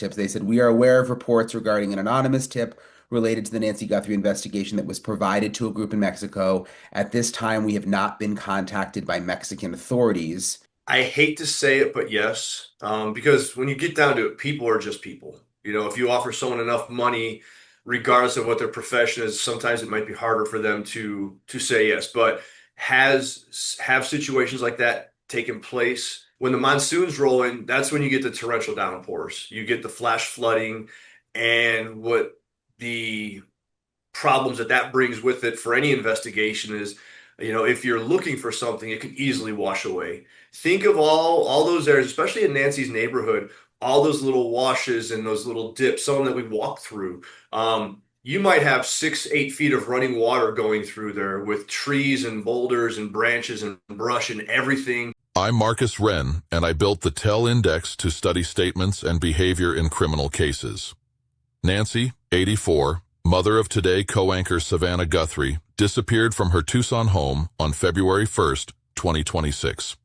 tips. They said, we are aware of reports regarding an anonymous tip related to the Nancy Guthrie investigation that was provided to a group in Mexico. At this time, we have not been contacted by Mexican authorities. I hate to say it, but yes, because when you get down to it, people are just people. You know, if you offer someone enough money, regardless of what their profession is, sometimes it might be harder for them to say yes. But have situations like that taken place? When the monsoons roll in, that's when you get the torrential downpours. You get the flash flooding, and what the problems that brings with it for any investigation is, you know, if you're looking for something, it could easily wash away. Think of all those areas, especially in Nancy's neighborhood, all those little washes and those little dips, some that we walk through. You might have 6, 8 feet of running water going through there with trees and boulders and branches and brush and everything. I'm Marcus Wren, and I built the TEL Index to study statements and behavior in criminal cases. Nancy, 84, mother of today co-anchor Savannah Guthrie, disappeared from her Tucson home on February 1st, 2026.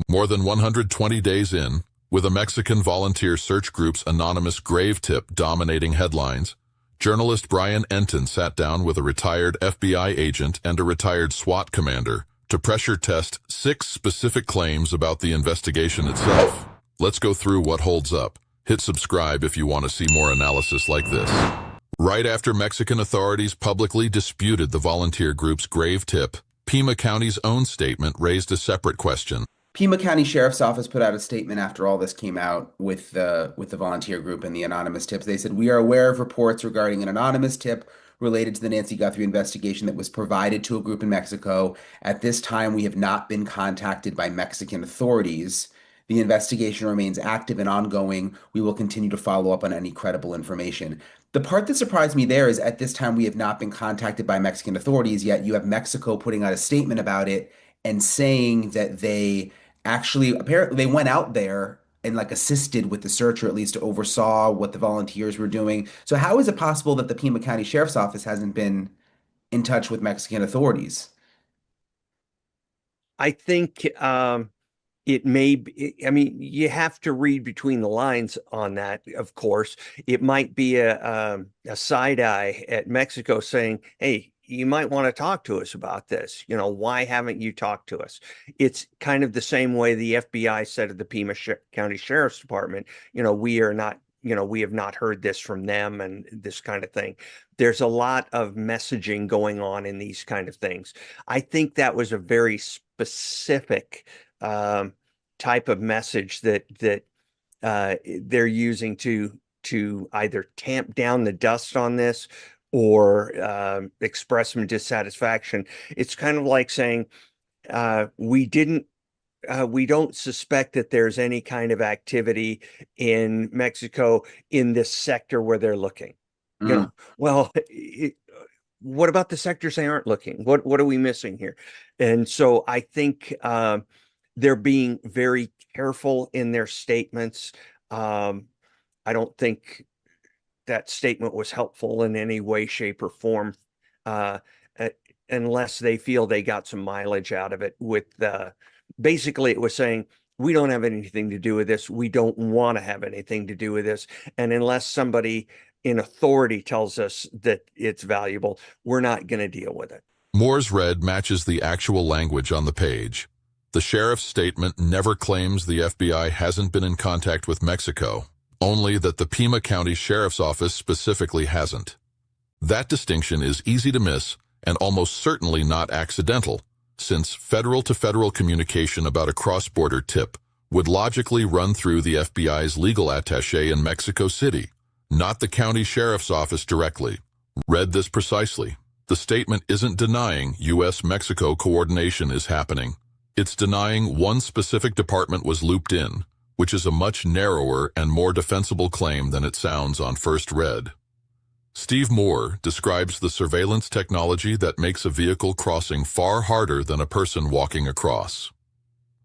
More than 120 days in, with a Mexican volunteer search group's anonymous grave tip dominating headlines, journalist Brian Entin sat down with a retired FBI agent and a retired SWAT commander to pressure test 6 specific claims about the investigation itself. Let's go through what holds up. Hit subscribe if you want to see more analysis like this. Right after Mexican authorities publicly disputed the volunteer group's grave tip, Pima County's own statement raised a separate question. Pima County Sheriff's Office put out a statement after all this came out with the volunteer group and the anonymous tips. They said, we are aware of reports regarding an anonymous tip related to the Nancy Guthrie investigation that was provided to a group in Mexico. At this time, we have not been contacted by Mexican authorities. The investigation remains active and ongoing. We will continue to follow up on any credible information. The part that surprised me there is at this time, we have not been contacted by Mexican authorities, yet you have Mexico putting out a statement about it and saying that they actually apparently they went out there and like assisted with the search or at least oversaw what the volunteers were doing. So how is it possible that the Pima County Sheriff's Office hasn't been in touch with Mexican authorities? I think it may be, I mean, you have to read between the lines on that, of course. It might be a side eye at Mexico saying, hey, you might want to talk to us about this. You know, why haven't you talked to us? It's kind of the same way the FBI said at the Pima County Sheriff's Department, you know, we are not, you know, we have not heard this from them and this kind of thing. There's a lot of messaging going on in these kind of things. I think that was a very specific type of message that they're using to either tamp down the dust on this or express some dissatisfaction. It's kind of like saying we don't suspect that there's any kind of activity in Mexico in this sector where they're looking. You know, well, what about the sectors they aren't looking? What are we missing here? And so I think they're being very careful in their statements. I don't think that statement was helpful in any way, shape, or form, unless they feel they got some mileage out of it. With basically, it was saying, we don't have anything to do with this. We don't want to have anything to do with this. And unless somebody in authority tells us that it's valuable, we're not going to deal with it. Moore's read matches the actual language on the page. The sheriff's statement never claims the FBI hasn't been in contact with Mexico, only that the Pima County Sheriff's Office specifically hasn't. That distinction is easy to miss and almost certainly not accidental, since federal-to-federal communication about a cross-border tip would logically run through the FBI's legal attaché in Mexico City, not the county sheriff's office directly. Read this precisely. The statement isn't denying U.S.-Mexico coordination is happening. It's denying one specific department was looped in, which is a much narrower and more defensible claim than it sounds on first read. Steve Moore describes the surveillance technology that makes a vehicle crossing far harder than a person walking across.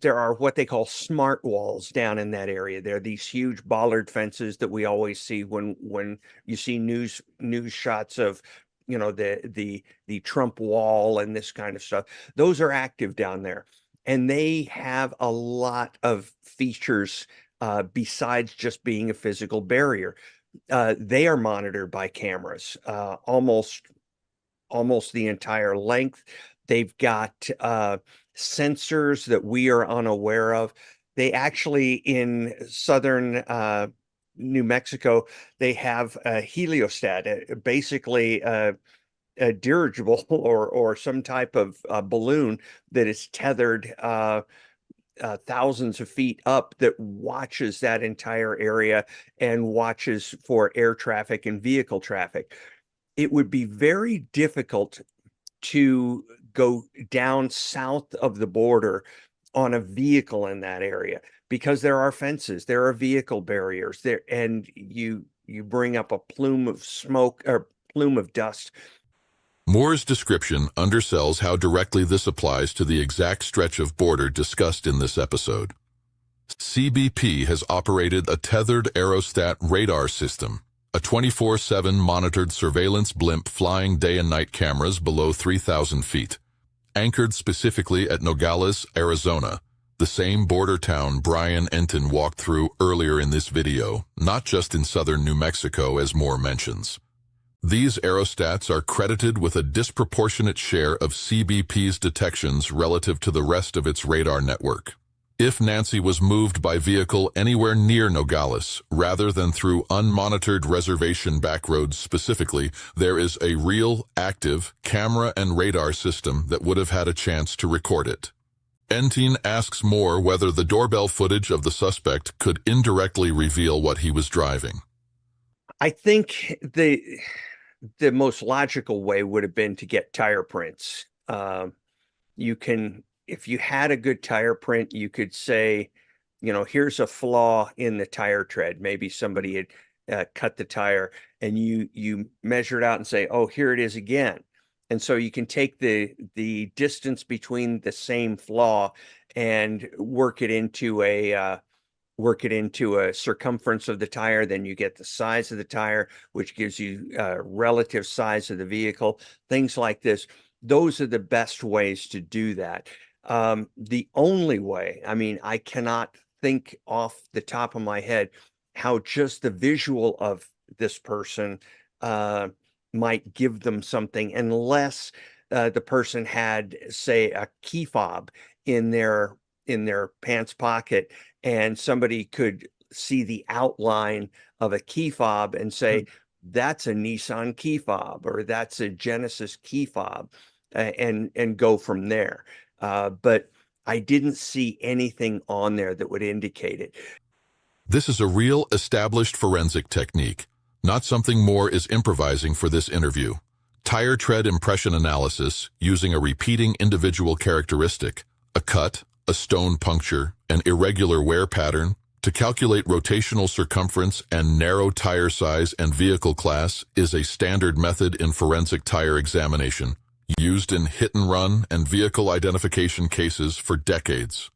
There are what they call smart walls down in that area. There are these huge bollard fences that we always see when you see news shots of, you know, the Trump wall and this kind of stuff. Those are active down there, and they have a lot of features besides just being a physical barrier. They are monitored by cameras, almost the entire length. They've got sensors that we are unaware of. They actually, in southern New Mexico, they have a heliostat, basically a dirigible or some type of balloon that is tethered thousands of feet up, that watches that entire area and watches for air traffic and vehicle traffic. It would be very difficult to go down south of the border on a vehicle in that area, because there are fences, there are vehicle barriers there, and you bring up a plume of smoke or plume of dust. Moore's description undersells how directly this applies to the exact stretch of border discussed in this episode. CBP has operated a tethered aerostat radar system, a 24/7 monitored surveillance blimp flying day and night cameras below 3,000 feet, anchored specifically at Nogales, Arizona, the same border town Brian Entin walked through earlier in this video, not just in southern New Mexico as Moore mentions. These aerostats are credited with a disproportionate share of CBP's detections relative to the rest of its radar network. If Nancy was moved by vehicle anywhere near Nogales, rather than through unmonitored reservation backroads specifically, there is a real, active camera and radar system that would have had a chance to record it. Entin asks Moore whether the doorbell footage of the suspect could indirectly reveal what he was driving. I think the most logical way would have been to get tire prints. If you had a good tire print, you could say, here's a flaw in the tire tread. Maybe somebody had cut the tire, and you measure it out and say, oh, here it is again. And so you can take the distance between the same flaw and work it into a circumference of the tire. Then you get the size of the tire, which gives you relative size of the vehicle, things like this. Those are the best ways to do that. The only way, I cannot think off the top of my head how just the visual of this person might give them something, unless the person had, say, a key fob in their pants pocket, and somebody could see the outline of a key fob and say, that's a Nissan key fob, or that's a Genesis key fob, and go from there. But I didn't see anything on there that would indicate it. This is a real established forensic technique, not something Moore is improvising for this interview. Tire tread impression analysis using a repeating individual characteristic, a cut, a stone puncture, an irregular wear pattern, to calculate rotational circumference and narrow tire size and vehicle class is a standard method in forensic tire examination, used in hit-and-run and vehicle identification cases for decades.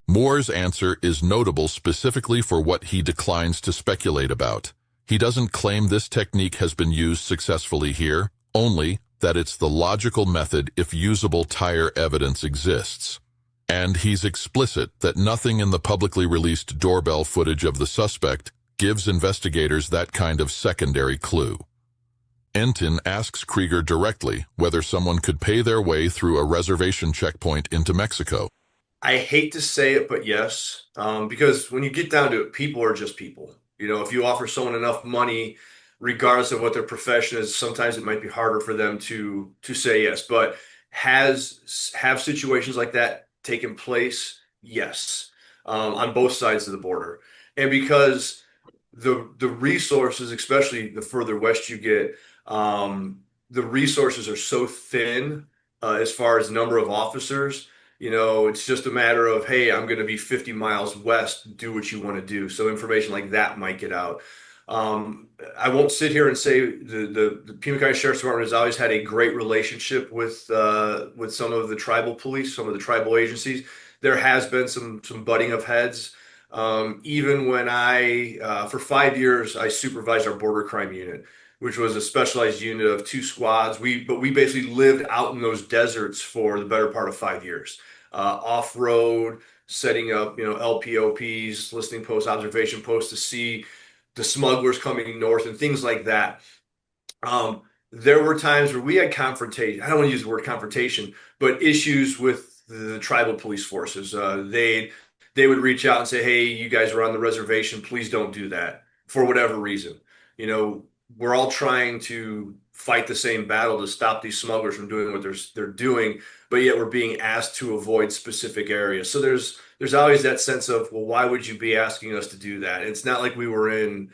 Moore's answer is notable specifically for what he declines to speculate about. He doesn't claim this technique has been used successfully here, only that it's the logical method if usable tire evidence exists. And he's explicit that nothing in the publicly released doorbell footage of the suspect gives investigators that kind of secondary clue. Entin asks Kreager directly whether someone could pay their way through a reservation checkpoint into Mexico. I hate to say it, but yes, because when you get down to it, people are just people. If you offer someone enough money, regardless of what their profession is, sometimes it might be harder for them to say yes. But have situations like that taken place? Yes, on both sides of the border. And because the resources, especially the further west you get, the resources are so thin as far as number of officers. It's just a matter of, hey, I'm going to be 50 miles west, do what you want to do. So information like that might get out. I won't sit here and say the Pima County Sheriff's Department has always had a great relationship with some of the tribal police, some of the tribal agencies. There has been some butting of heads. Even when for 5 years, I supervised our border crime unit, which was a specialized unit of 2 squads. But we basically lived out in those deserts for the better part of 5 years, off-road, setting up, LPOPs, listening posts, observation posts to see the smugglers coming north and things like that. There were times where we had confrontation. I don't want to use the word confrontation, but issues with the tribal police forces. They would reach out and say, "Hey, you guys are on the reservation. Please don't do that," for whatever reason. We're all trying to fight the same battle to stop these smugglers from doing what they're doing, but yet we're being asked to avoid specific areas. So there's always that sense of, well, why would you be asking us to do that? It's not like we were in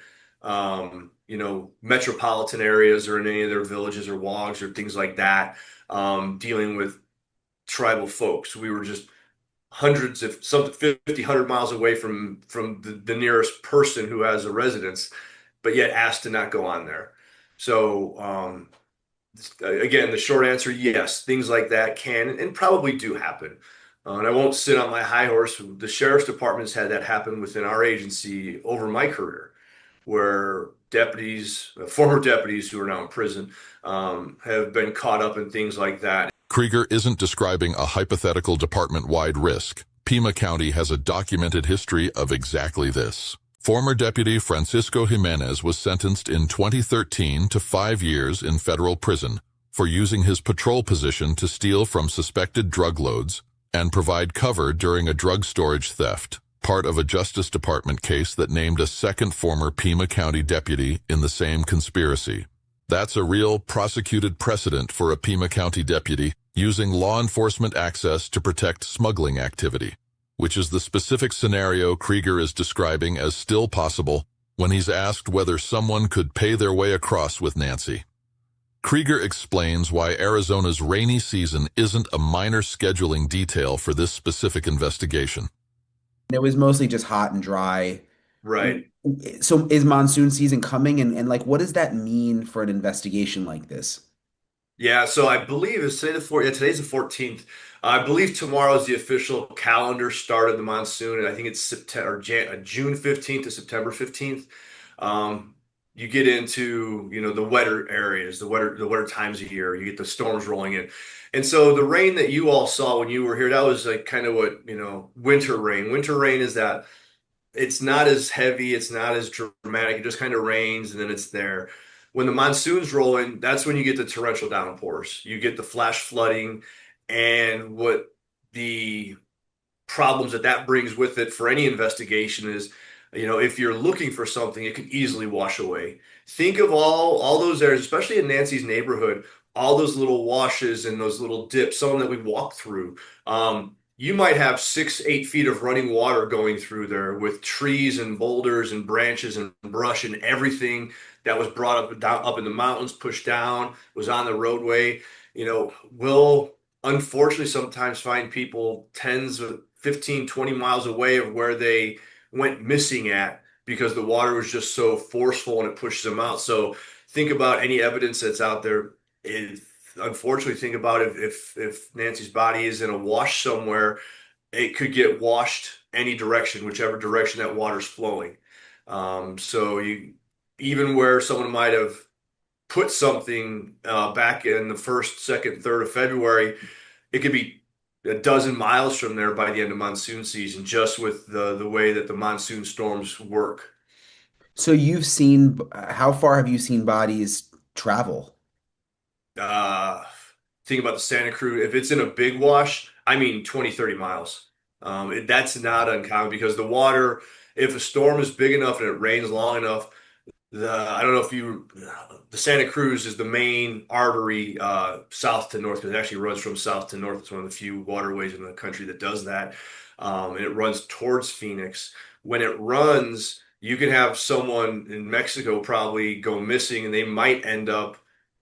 metropolitan areas or in any of their villages or wogs or things like that, dealing with tribal folks. We were just hundreds, if something 50, 100 miles away from the nearest person who has a residence, but yet asked to not go on there. So again, the short answer, yes, things like that can and probably do happen. And I won't sit on my high horse. The sheriff's department's had that happen within our agency over my career, where deputies, former deputies who are now in prison, have been caught up in things like that. Kreager isn't describing a hypothetical department-wide risk. Pima County has a documented history of exactly this. Former Deputy Francisco Jimenez was sentenced in 2013 to 5 years in federal prison for using his patrol position to steal from suspected drug loads and provide cover during a drug storage theft, part of a Justice Department case that named a second former Pima County deputy in the same conspiracy. That's a real prosecuted precedent for a Pima County deputy using law enforcement access to protect smuggling activity, which is the specific scenario Kreager is describing as still possible when he's asked whether someone could pay their way across with Nancy. Kreager explains why Arizona's rainy season isn't a minor scheduling detail for this specific investigation. It was mostly just hot and dry. Right. So is monsoon season coming? And like, what does that mean for an investigation like this? Yeah, so I believe it's today's the 14th. I believe tomorrow is the official calendar start of the monsoon, and I think it's June 15th to September 15th. You get into, the wetter areas, the wetter times of year. You get the storms rolling in. And so the rain that you all saw when you were here, that was like kind of what, winter rain. Winter rain is that it's not as heavy, it's not as dramatic. It just kind of rains and then it's there. When the monsoons roll in, that's when you get the torrential downpours. You get the flash flooding, and what the problems that brings with it for any investigation is, if you're looking for something, it could easily wash away. Think of all those areas, especially in Nancy's neighborhood, all those little washes and those little dips, some that we walked through. You might have 6-8 feet of running water going through there with trees and boulders and branches and brush and everything that was brought up in the mountains, pushed down, was on the roadway. We'll unfortunately sometimes find people tens of 15, 20 miles away of where they went missing at because the water was just so forceful and it pushes them out. So think about any evidence that's out there. Unfortunately, think about if Nancy's body is in a wash somewhere, it could get washed any direction, whichever direction that water's flowing. Even where someone might have put something back in the 1st, 2nd, 3rd of February, it could be a dozen miles from there by the end of monsoon season, just with the way that the monsoon storms work. So how far have you seen bodies travel? Think about the Santa Cruz. If it's in a big wash, 20, 30 miles. That's not uncommon because the water, if a storm is big enough and it rains long enough, the Santa Cruz is the main artery south to north, because it actually runs from south to north. It's one of the few waterways in the country that does that. And it runs towards Phoenix. When it runs, you can have someone in Mexico probably go missing, and they might end up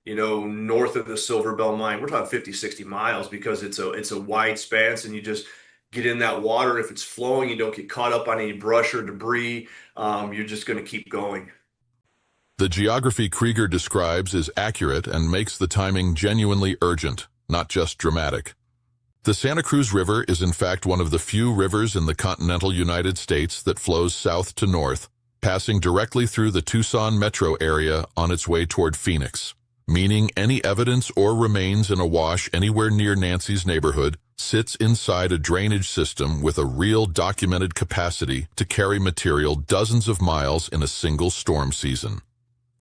north of the Silver Bell mine. We're talking 50, 60 miles because it's a wide span, and you just get in that water. If it's flowing, you don't get caught up on any brush or debris. You're just going to keep going. The geography Kreager describes is accurate and makes the timing genuinely urgent, not just dramatic. The Santa Cruz River is in fact one of the few rivers in the continental United States that flows south to north, passing directly through the Tucson metro area on its way toward Phoenix, meaning any evidence or remains in a wash anywhere near Nancy's neighborhood sits inside a drainage system with a real documented capacity to carry material dozens of miles in a single storm season.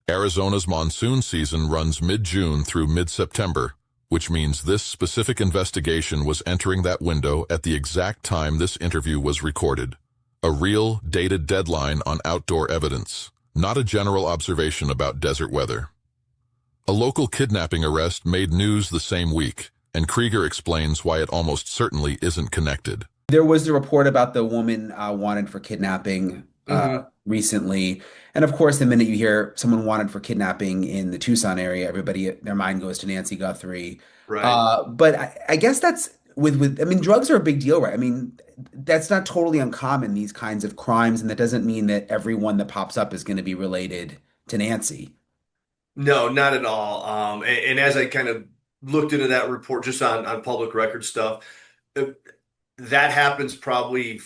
Arizona's monsoon season runs mid-June through mid-September, which means this specific investigation was entering that window at the exact time this interview was recorded. A real, dated deadline on outdoor evidence, not a general observation about desert weather. A local kidnapping arrest made news the same week, and Kreager explains why it almost certainly isn't connected. There was the report about the woman wanted for kidnapping recently. And of course, the minute you hear someone wanted for kidnapping in the Tucson area, everybody, their mind goes to Nancy Guthrie. Right. But I guess that's I mean, drugs are a big deal, right? I mean, that's not totally uncommon, these kinds of crimes. And that doesn't mean that everyone that pops up is going to be related to Nancy. No, not at all. And as I kind of looked into that report just on public record stuff, uh, that happens probably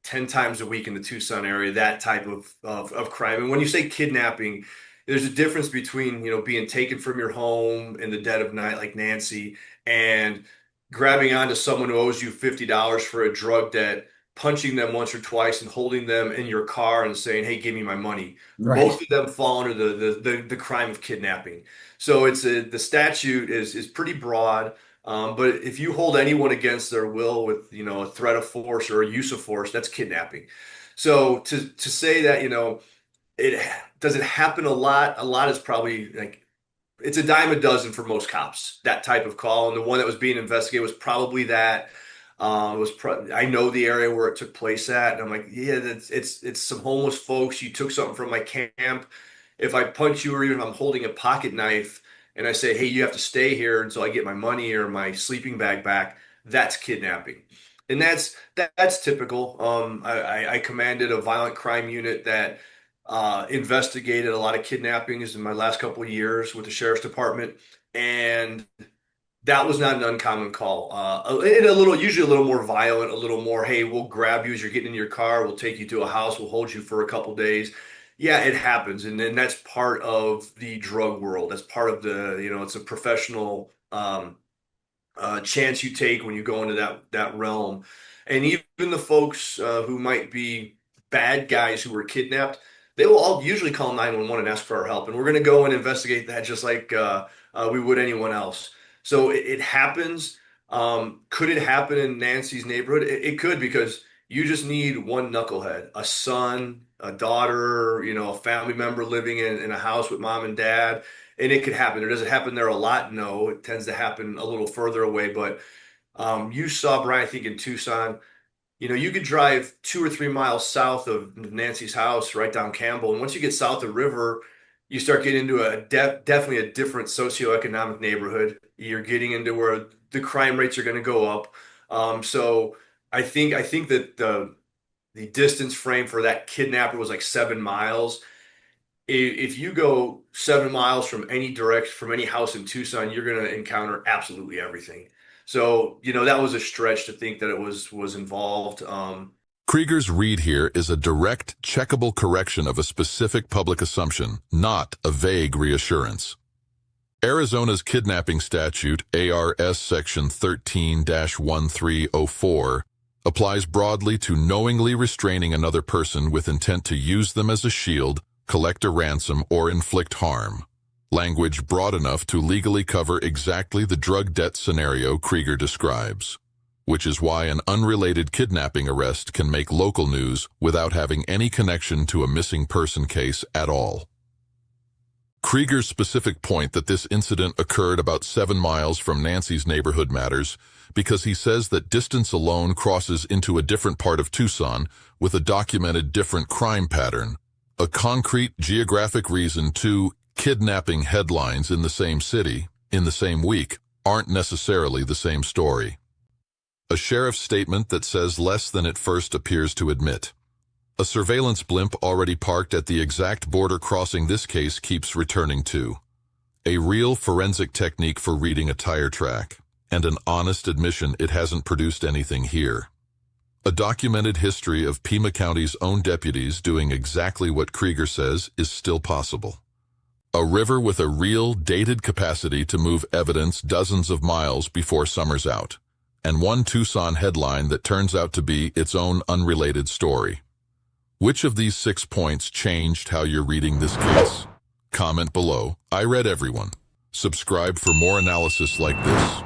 10 times a week in the Tucson area, that type of crime. And when you say kidnapping, there's a difference between, being taken from your home in the dead of night, like Nancy, and grabbing onto someone who owes you $50 for a drug debt, punching them once or twice and holding them in your car and saying, "Hey, give me my money." Right. Both of them fall under the crime of kidnapping. So the statute is pretty broad. But if you hold anyone against their will with, a threat of force or a use of force, that's kidnapping. So to say that, it does it happen a lot? A lot is probably like it's a dime a dozen for most cops, that type of call. And the one that was being investigated was probably that. I know the area where it took place at, and I'm like, yeah, it's some homeless folks. You took something from my camp. If I punch you, or even if I'm holding a pocket knife, and I say, "Hey, you have to stay here until I get my money or my sleeping bag back," that's kidnapping, and that's typical. I commanded a violent crime unit that investigated a lot of kidnappings in my last couple of years with the sheriff's department, and that was not an uncommon call. Usually a little more violent, a little more, "Hey, we'll grab you as you're getting in your car. We'll take you to a house. We'll hold you for a couple days." Yeah, it happens. And then that's part of the drug world. That's part of it's a professional chance you take when you go into that realm. And even the folks who might be bad guys who were kidnapped, they will all usually call 911 and ask for our help. And we're going to go and investigate that just like we would anyone else. So it happens. Could it happen in Nancy's neighborhood? It could, because you just need one knucklehead, a son, a daughter, a family member living in a house with mom and dad, and it could happen. Does it happen there a lot? No, it tends to happen a little further away. But you saw, Brian, I think in Tucson, you could drive 2 or 3 miles south of Nancy's house, right down Campbell, and once you get south of River, you start getting into definitely a different socioeconomic neighborhood. You're getting into where the crime rates are going to go up. So I think that the distance frame for that kidnapper was like 7 miles. If you go 7 miles from any house in Tucson, you're going to encounter absolutely everything. So, that was a stretch to think that it was involved. Kreager's read here is a direct, checkable correction of a specific public assumption, not a vague reassurance. Arizona's kidnapping statute, ARS Section 13-1304, applies broadly to knowingly restraining another person with intent to use them as a shield, collect a ransom, or inflict harm. Language broad enough to legally cover exactly the drug debt scenario Kreager describes, which is why an unrelated kidnapping arrest can make local news without having any connection to a missing person case at all. Kreager's specific point that this incident occurred about 7 miles from Nancy's neighborhood matters because he says that distance alone crosses into a different part of Tucson with a documented different crime pattern. A concrete geographic reason two kidnapping headlines in the same city, in the same week, aren't necessarily the same story. A sheriff's statement that says less than it first appears to admit. A surveillance blimp already parked at the exact border crossing this case keeps returning to. A real forensic technique for reading a tire track, and an honest admission it hasn't produced anything here. A documented history of Pima County's own deputies doing exactly what Kreager says is still possible. A river with a real, dated capacity to move evidence dozens of miles before summer's out. and one Tucson headline that turns out to be its own unrelated story. Which of these 6 points changed how you're reading this case? Comment below. I read everyone. Subscribe for more analysis like this.